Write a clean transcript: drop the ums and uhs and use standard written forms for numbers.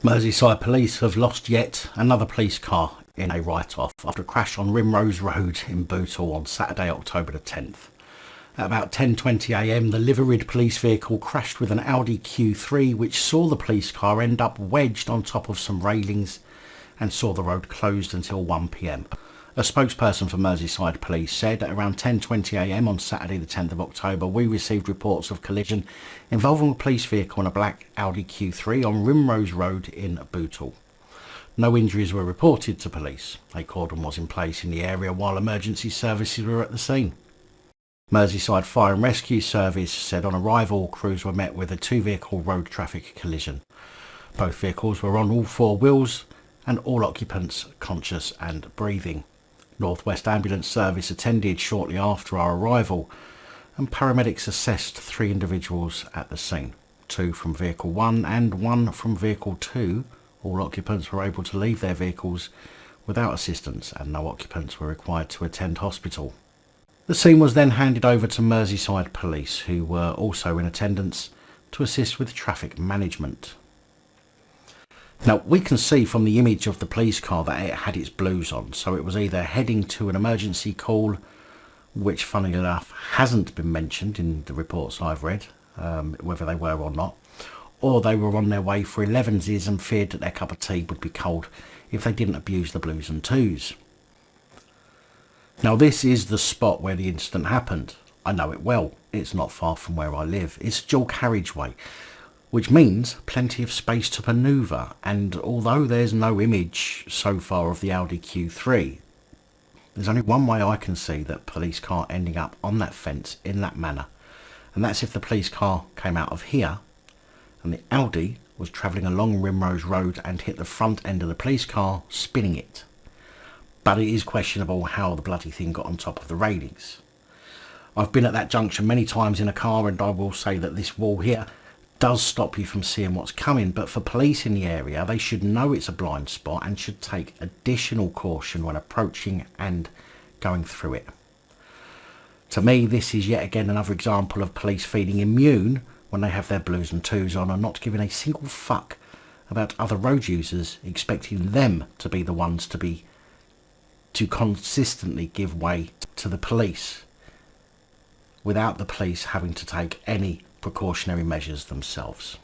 Merseyside police have lost yet another police car in a write-off after a crash on Rimrose Road in Bootle on Saturday, October the 10th. At about 10:20 am, the liveried police vehicle crashed with an Audi Q3, which saw the police car end up wedged on top of some railings and saw the road closed until 1 pm. A spokesperson for Merseyside Police said at around 10:20 am on Saturday the 10th of October, we received reports of collision involving a police vehicle and a black Audi Q3 on Rimrose Road in Bootle. No injuries were reported to police. A cordon was in place in the area while emergency services were at the scene. Merseyside Fire and Rescue Service said on arrival, crews were met with a two-vehicle road traffic collision. Both vehicles were on all four wheels and all occupants conscious and breathing. North West Ambulance Service attended shortly after our arrival and paramedics assessed 3 individuals at the scene, 2 from vehicle 1 and 1 from vehicle 2. All occupants were able to leave their vehicles without assistance and no occupants were required to attend hospital. The scene was then handed over to Merseyside Police, who were also in attendance to assist with traffic management. Now, we can see from the image of the police car that it had its blues on, so it was either heading to an emergency call, which funnily enough hasn't been mentioned in the reports I've read, whether they were or not, or they were on their way for 11s and feared that their cup of tea would be cold if they didn't abuse the blues and twos. Now, this is the spot where the incident happened. I know it well. It's not far from where I live. It's a dual carriageway, which means plenty of space to manoeuvre, and although there's no image so far of the Audi Q3, there's only one way I can see that police car ending up on that fence in that manner, and that's if the police car came out of here and the Audi was travelling along Rimrose Road and hit the front end of the police car, spinning it. But it is questionable how the bloody thing got on top of the railings. I've been at that junction many times in a car, and I will say that this wall here does stop you from seeing what's coming, but for police in the area, they should know it's a blind spot and should take additional caution when approaching and going through it. To me, this is yet again another example of police feeling immune when they have their blues and twos on and not giving a single fuck about other road users, expecting them to be the ones to consistently give way to the police without the police having to take any precautionary measures themselves.